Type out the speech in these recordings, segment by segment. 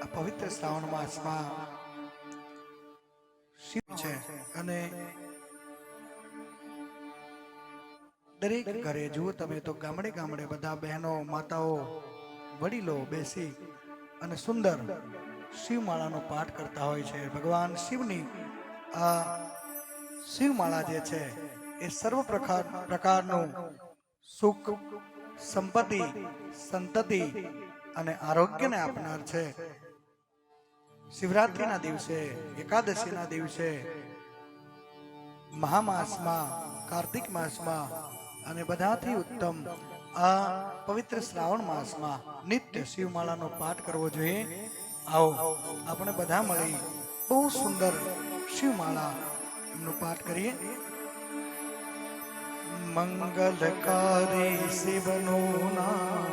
આ પવિત્ર શ્રાવણ માસમાં શિવ છે અને દરેક ઘરે જુઓ તમે તો ગામડે ગામડે બધા બહેનો માતાઓ વડીલો બેસી અને સુંદર શિવમાળાનો પાઠ કરતા હોય છે. ભગવાન શિવની આ શિવમાળા જે છે એ સર્વ પ્રકારનું સુખ, સંપત્તિ, સંતતિ અને આરોગ્યને આપનાર છે. શિવરાત્રિના દિવસે, એકાદશીના દિવસે, મહામાસમાં, કાર્તિક માસમાં અને બધાથી ઉત્તમ આ પવિત્ર શ્રાવણ માસમાં નિત્ય શિવમાળાનો પાઠ કરવો જોઈએ. આવો આપણે બધા મળી બહુ સુંદર શિવમાળા એમનો પાઠ કરીએ. મંગલકારી શિવનું નામ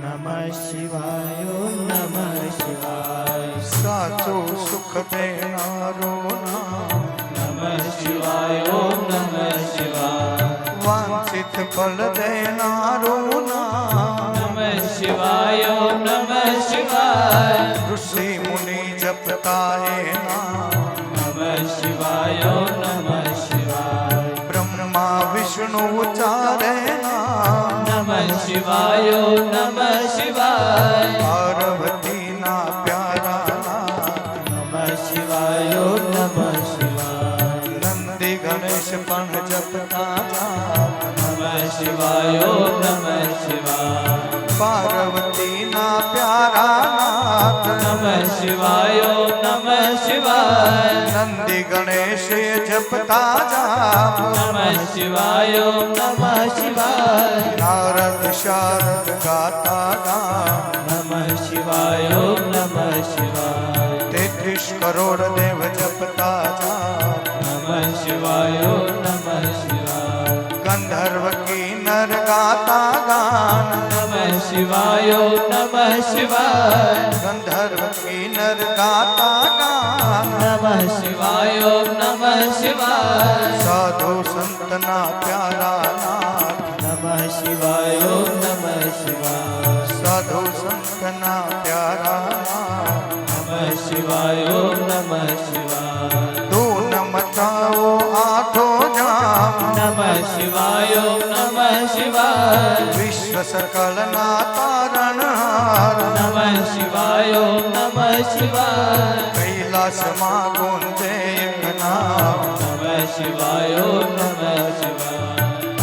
નમઃ શિવાય નમઃ શિવાય. સાચું સુખ દેનારું નામ નમઃ શિવાય નમઃ શિવાય. વાંછિત ફળ દેનારું નામ નમઃ શિવાય નમઃ શિવાય. ઋષિ મુનિ જપતા એ નામ નમઃ શિવાય નમઃ શિવાય. બ્રહ્મા વિષ્ણુ ઉચ્ચારે નામ નમઃ શિવાય નમઃ શિવાય. પાર્વતીના પ્યારા નામ નમઃ શિવાય નમઃ શિવાય. નંદી ગણેશ પણ જપતા જાપ નમઃ શિવાય નમઃ શિવાય. પાર્વતીના પ્યારા નાથ નમઃ શિવાય નમઃ શિવાય. નંદી ગણેશ જપતા જાપ નમઃ શિવાય નમઃ શિવાય. નારદ શારદ ગાતા ગામ નમઃ શિવાય નમઃ શિવાય. 33 કરોડ દેવ જપતા જાપ નમઃ શિવાય નમઃ શિવાય. ગંધર્વ કિન્નર ગાતા ગાન નમઃ શિવાય નમઃ શિવાય. ગંધર્વ કિન્નર ગાતા ગાન નમઃ શિવાય નમઃ શિવાય. સાધુ સંતના પ્યારા નાથ નમઃ શિવાય નમઃ શિવાય. સાધુ સંતના પ્યારા નાથ નમઃ શિવાય નમઃ શિવાય. ધૂન મચાવો આઠો જામ નમઃ શિવાય નમઃ શિવાય. વિશ્વ સકલના તારણહાર નમઃ શિવાય નમઃ શિવાય. કૈલાસમાં ગુંજે એક નામ નમઃ શિવાય નમઃ શિવાય.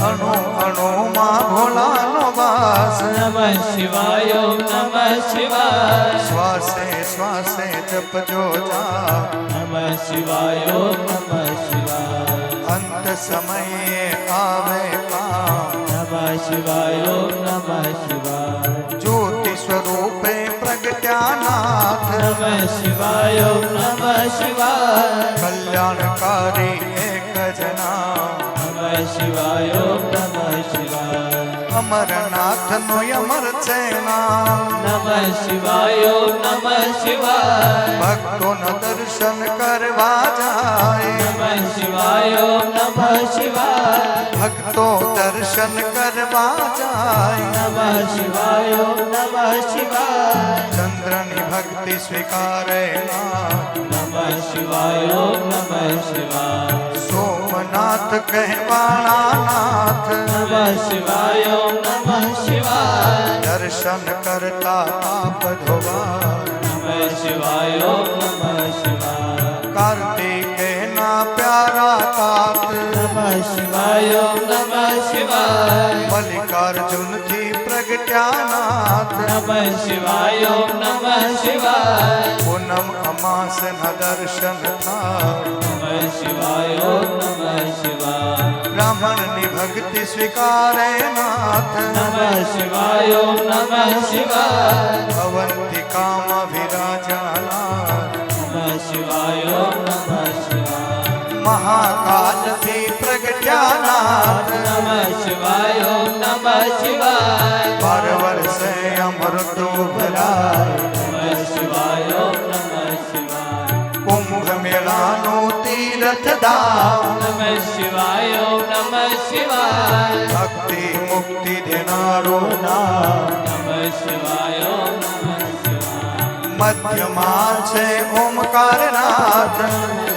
અણુ અણુમાં ભોલાનો વાસ નમઃ શિવાય નમઃ શિવાય. શ્વાસે શ્વાસે જપજો જાપ નમઃ શિવાય નમઃ શિવાય. અંત સમયે આવે કામ નમઃ શિવાય નમઃ શિવાય. જ્યોતિ સ્વરૂપે પ્રગટ્યાનાથ નમઃ શિવાય નમઃ શિવાય. કલ્યાણકારી એક જ નામ નમઃ શિવાય નમઃ શિવાય. અમરનાથનો અમર છે નામ નમઃ શિવાય નમઃ શિવાય. ભક્તોના દર્શન કરવા જાય નમઃ શિવાય નમઃ શિવાય. ભક્તો દર્શન કરવા જાય નમઃ શિવાય નમઃ શિવાય. ચંદ્રની ભક્તિ સ્વીકારે નાથ નમઃ શિવાય નમઃ શિવાય. સોમનાથ કહેવાણા નાથ નમઃ શિવાય નમઃ શિવાય. દર્શન કરતા પાપ ધોવા નમઃ શિવાય નમઃ શિવાય. કાર્તિકેયના પ્યારા તાત નમઃ શિવાય નમઃ શિવાય. મલ્લિકાર્જુનથી પ્રગટ્યાનાથ નમઃ શિવાય નમઃ શિવાય. પૂનમ અમાસના દર્શન થાય નમઃ શિવાય નમઃ શિવાય. બ્રાહ્મણની ભક્તિ સ્વીકારે નાથ નમઃ શિવાય નમઃ શિવાય. અવંતિકામાં વિરાજાનાથ નમઃ શિવાય નમઃ શિવાય. મહાકાલથી પ્રગટ્યાનાથ નમઃ શિવાય નમઃ શિવાય. 12 વર્ષે અમૃત ભરાય નમઃ શિવાય નમઃ શિવાય. કુંભ મેળાનું તીર્થધામ નમઃ શિવાય નમઃ શિવાય. ભક્તિ મુક્તિ દેનારું નામ નમઃ શિવાય નમઃ શિવાય. મધ્યમાં છે ઓમકારનાથ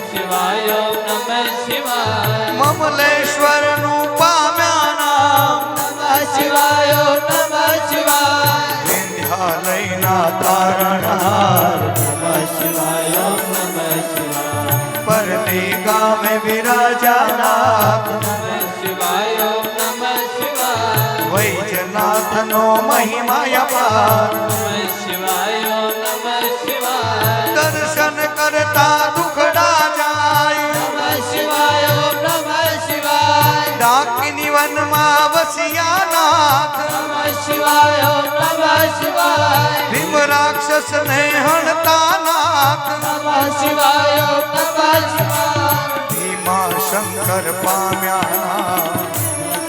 શિવાય ઓમ નમઃ શિવાય મમલેશ્વરનું પામ્યા નામ નમઃ શિવાય ઓમ નમઃ શિવાય વિંધ્યાલયના તારણહાર નમઃ શિવાય ઓમ નમઃ શિવાય પરલી ગામે વિરાજાનાથ નમઃ શિવાય ઓમ નમઃ શિવાય વૈજનાથનો મહિમા અપાર નમઃ શિવાય ઓમ નમઃ શિવાય દર્શન કરતા દુખડા જાય નમઃ શિવાય ઓમ નમઃ શિવાય ડાકીની વનમાં વસિયાનાથ નમઃ શિવાય ઓમ નમઃ શિવાય ભીમ રાક્ષસને હણતા નાથ નમઃ શિવાય ઓમ નમઃ શિવાય ભીમા શંકર પામ્યા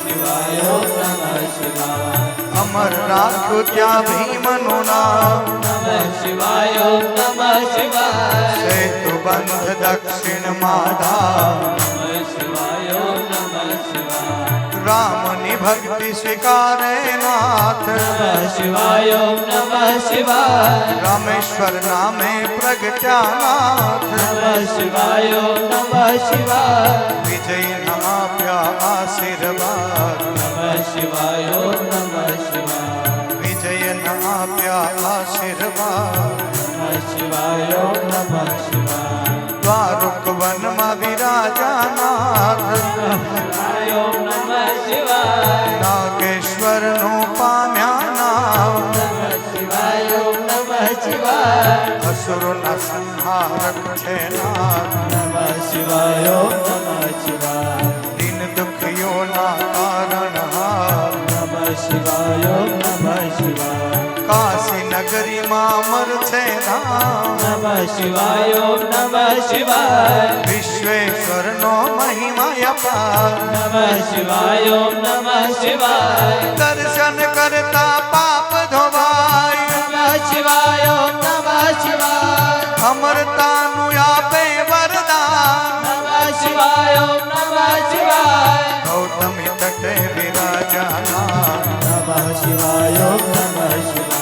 શિવાય ઓમ નમઃ શિવાય અમર રાખ્યું ત્યાં ભીમનું નામ નમઃ શિવાય ઓમ નમઃ શિવાય સેતુ બંધ દક્ષિણમાં ધામ નમઃ શિવાય ઓમ નમઃ શિવાય રામની ભક્તિ સ્વીકારે નાથ નમઃ શિવાય ઓમ નમઃ શિવાય રામેશ્વર નામે પ્રગટ્યાનાથ નમઃ શિવાય ઓમ નમઃ શિવાય વિજય નમાપ્યા આશીર્વાદ નમઃ શિવાય ઓમ નમઃ શિવાય વિજય નમાપ્યા આશીર્વાદ નમઃ શિવાય ઓમ નમઃ શિવાય દ્વારુક વનમાં વિરાજાનાથ શિવાય ઓમ નમઃ શિવાય નાગેશ્વરનું પામ્યા નામ નમઃ શિવાય ઓમ નમઃ શિવાય અસુરોના સંહારક છે નાથ નમઃ શિવાય ઓમ નમઃ શિવાય દિન દુખીઓના કારણહાર નમઃ શિવાય ઓમ નમઃ શિવાય કાશી નગરીમાં અમર છે ધામ નમઃ શિવાય ઓમ નમઃ શિવાય વિશ્વેશ્વરનો મહિમા અપાર નમઃ શિવાય ઓમ નમઃ શિવાય દર્શન કરતા પાપ ધોવાય નમઃ શિવાય ઓમ નમઃ શિવાય અમરતાનું આપે વરદાન નમઃ શિવાય ઓમ નમઃ શિવાય ગૌતમી તટે વિરાજાના નમઃ શિવાય ઓમ નમઃ શિવાય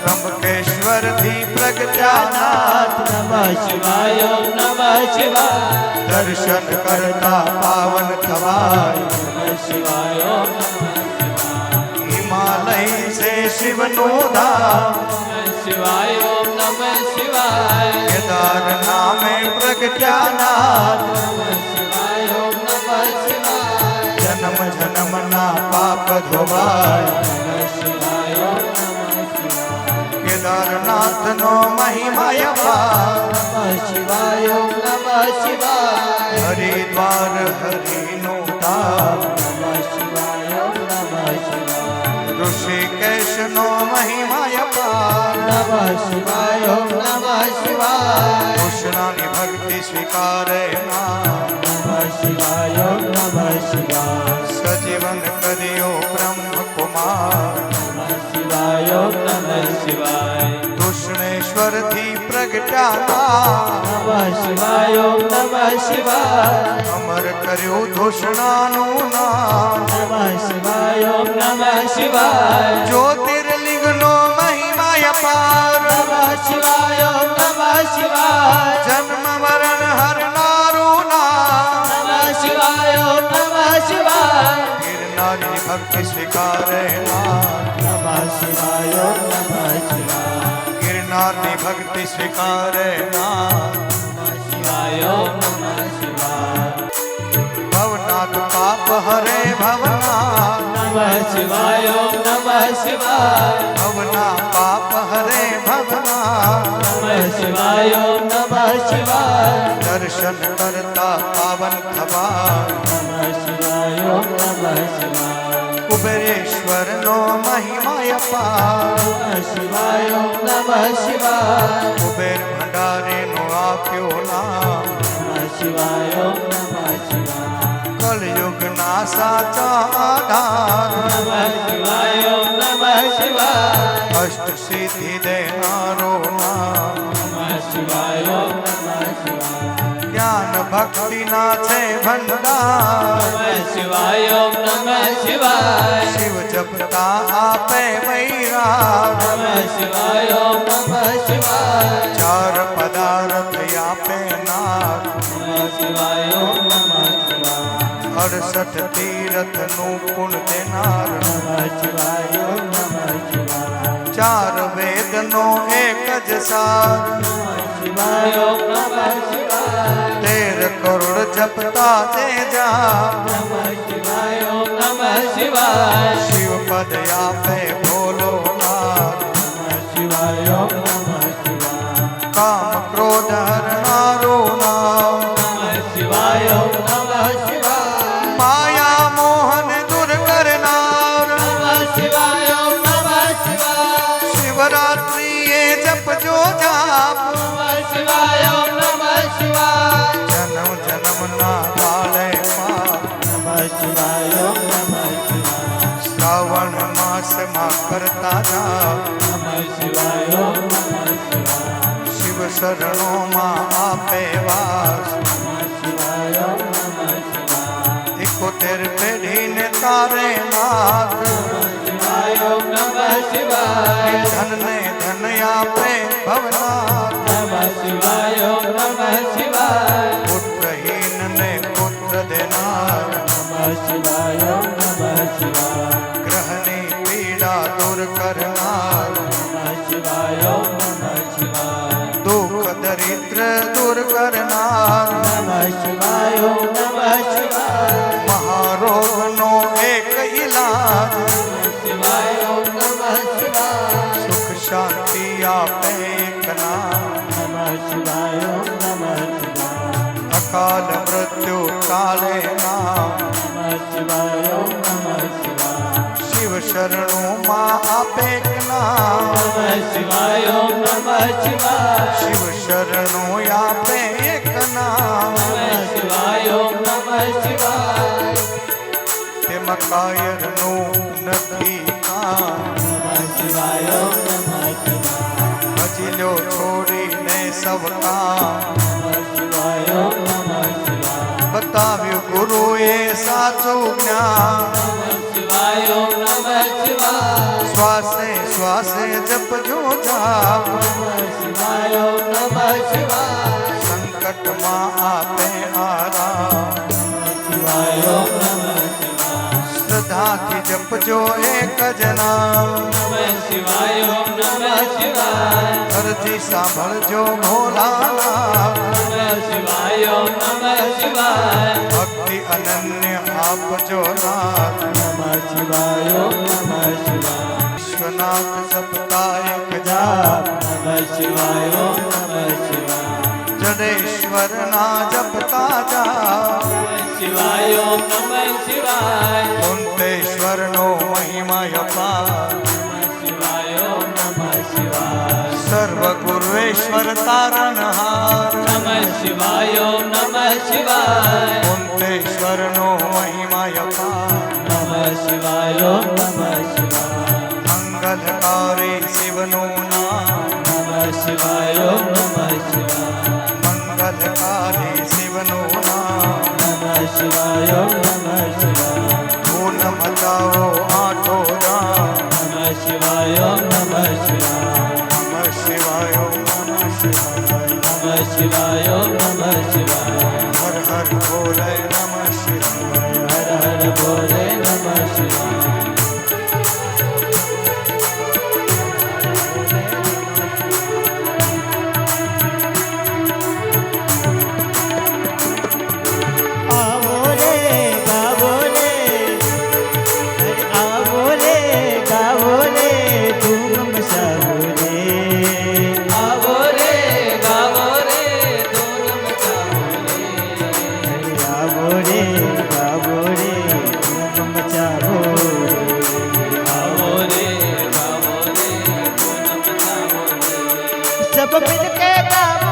ત્રંબકેશ્વરથી પ્રગટ્યાનાથ નમઃ શિવાય ઓમ નમઃ શિવાય દર્શન કરતા પાવન થવાય નમઃ શિવાય ઓમ નમઃ શિવાય હિમાલય છે શિવનું ધામ નમઃ શિવાય ઓમ નમઃ શિવાય કેદાર નામે પ્રગટ્યાનાથ નમઃ શિવાય ઓમ નમઃ શિવાય જન્મ જન્મના પાપ ધોવાય નમઃ શિવાય ઓમ નમઃ શિવાય કેદારનાથનો મહિમા અપાર નમઃ શિવાય ઓમ નમઃ શિવાય હરિદ્વાર હરિનું ધામ નમઃ શિવાય ઓમ નમઃ શિવાય ઋષિકેશનો મહિમા અપાર નમઃ શિવાય ઓમ નમઃ શિવાય કૃષ્ણની ભક્તિ સ્વીકારે નામ નમઃ શિવાય ઓમ નમઃ શિવાય સજીવન કર્યો બ્રહ્મકુમાર નમઃ શિવાય ઓમ નમઃ શિવાય કૃષ્ણેશ્વરથી પ્રગટ્યાના નમઃ શિવાય ઓમ નમઃ શિવાય અમર કર્યું ધૂષણાનું નામ નમઃ શિવાય ઓમ નમઃ શિવાય જ્યોતિર્લિંગનો મહિમા અપાર નમઃ શિવાય ઓમ નમઃ શિવાય જન્મ મરણ હરનારું નામ નમઃ શિવાય ઓમ નમઃ શિવાય ગિરનારી ભક્તિ સ્વીકારે નામ નમઃ શિવાય ઓમ નમઃ શિવાય ગિરનારની ભક્તિ સ્વીકારે નામ નમઃ શિવાય ઓમ નમઃ શિવાય ભવનાથ પાપ હરે ભવનાથ નમઃ શિવાય ઓમ નમઃ શિવાય ભવના પાપ હરે ભવનાથ નમઃ શિવાય ઓમ નમઃ શિવાય દર્શન કરતા પાવન થવાય નમઃ શિવાય ઓમ નમઃ શિવાય કુબેરેશ્વરનો મહિમા અપાર નમઃ શિવાય ઓમ નમઃ શિવાય કુબેર ભંડારીનું આપ્યું નામ નમઃ શિવાય ઓમ નમઃ શિવાય કલયુગના સાચા આધાર નમઃ શિવાય ઓમ નમઃ શિવાય અષ્ટ સિદ્ધિ દેનારો નામ નમઃ શિવાય ઓમ નમઃ શિવાય જ્ઞાન ભક્તિ ભક્તિના છે ભંડાર નમઃ શિવાય ઓમ નમઃ શિવાય શિવ જપતા આપે વૈરાગ નમઃ શિવાય ઓમ નમઃ શિવાય ચાર પદાર્થ આપે નાગ નમઃ શિવાય ઓમ નમઃ શિવાય 68 તીર્થનું પુણ્ય દેનાર નમઃ શિવાય ઓમ નમઃ શિવાય ચાર વેદનો એક જ સાર નમઃ શિવાય ઓમ નમઃ શિવાય 13 કરોડ જપતા જે જા નમઃ શિવાય ઓમ નમઃ શિવાય શિવ પદ આપે ભોલો નાથ નમઃ શિવાય ઓમ નમઃ શિવાય કામ ક્રોધ હરનારો નામ નમઃ શિવાય ઓમ નમઃ શિવાય માયા મોહન દૂર કરનાર નમઃ શિવાય ઓમ નમઃ શિવાય શિવરાત્રિએ જપજો જાપ નમઃ શિવાય ઓમ નમઃ શિવાય જન્મ જન્મના કાળે પાપ નમઃ શિવાય ઓમ નમઃ શિવાય શ્રાવણ માસમાં કરતા જાપ નમઃ શિવાય ઓમ નમઃ શિવાય શિવ શરણોમાં આપે વાસ નમઃ શિવાય ઓમ નમઃ શિવાય 71 પેઢીને તારે નાથ નમઃ શિવાય ઓમ નમઃ શિવાય ધનને ધન આપે ભવનાથ નમઃ શિવાય ઓમ નમઃ શિવાય પુત્રહીનને પુત્ર દેનાર નમઃ શિવાય ઓમ નમઃ શિવાય ગ્રહની પીડા દૂર કરનાર નમઃ શિવાય ઓમ નમઃ શિવાય દુઃખ દરિદ્ર દૂર કરનાર નમઃ શિવાય ઓમ નમઃ શિવાય મહારોગનો એક ઈલાજ નમઃ શિવાય ઓમ નમઃ શિવાય સુખ શાંતિ આપે એક નામ નમઃ શિવાય ઓમ નમઃ શિવાય અકાલ મૃત્યુ કાલે નામ નમઃ શિવાય ઓમ નમઃ શિવાય શિવ શરણોમાં આપે એક નામ નમઃ શિવાય ઓમ નમઃ શિવાય શિવ શરણો આપે એક નામ નમઃ શિવાય ઓમ નમઃ શિવાય તેમાં કાયરનું નથી કામ નમઃ શિવાય ઓમ નમઃ શિવાય ભજી લો છોડીને સૌ કામ નમઃ શિવાય ઓમ નમઃ શિવાય બતાવ્યું ગુરુએ સાચું જ્ઞાન નમઃ શિવાય ઓમ નમઃ શિવાય શ્વાસે શ્વાસે જપજો જાપ નમઃ શિવાય ઓમ નમઃ શિવાય સંકટમાં આપે આરામ નમઃ શિવાય ઓમ નમઃ શિવાય શ્રદ્ધાથી જપજો એક જ નામ નમઃ શિવાય ઓમ નમઃ શિવાય અરજી સાંભળજો ભોલાનાથ નમઃ શિવાય ઓમ નમઃ શિવાય ભક્તિ અનન્ય આપજો નાથ નમઃ શિવાય ઓમ નમઃ શિવાય વિશ્વનાથ જપતા એક જાપ જાપ નમઃ શિવાય ઓમ નમઃ શિવાય જડેશ્વરના જપતા જાપ નમઃ શિવાય ઓમ નમઃ શિવાય કુંતેશ્વરનો મહિમા અપાર નમઃ શિવાય ઓમ નમઃ શિવાય સર્વ ગુરુવેશ્વર તારણહાર નમઃ શિવાય ઓમ નમઃ શિવાય કુંતેશ્વરનો મહિમા અપાર નમઃ શિવાય ઓમ નમઃ શિવાય મંગલકારી શિવનું નામ નમઃ શિવાય ઓમ નમઃ શિવાય મંગલકારી શિવનું નામ નમઃ શિવાય ઓમ નમઃ શિવાય પૂન મચાવો આઠો ધામ નમઃ શિવાય ઓમ નમઃ શિવાય નમઃ શિવાય ઓમ નમઃ શિવાય નમઃ શિવાય ઓમ નમઃ શિવાય હર હર બોલે નમઃ શિવાય હર હર બોલે નમઃ શિવાય आवो रे गावो रे अरे आवो रे गावो रे धूम मचावो रे આવો રે ગાવો રે ધૂમ મચાવો રે अरे आवो रे गावो रे धूम मचावो रे આવો રે ગાવો રે ધૂમ મચાવો રે सब मिलके गावो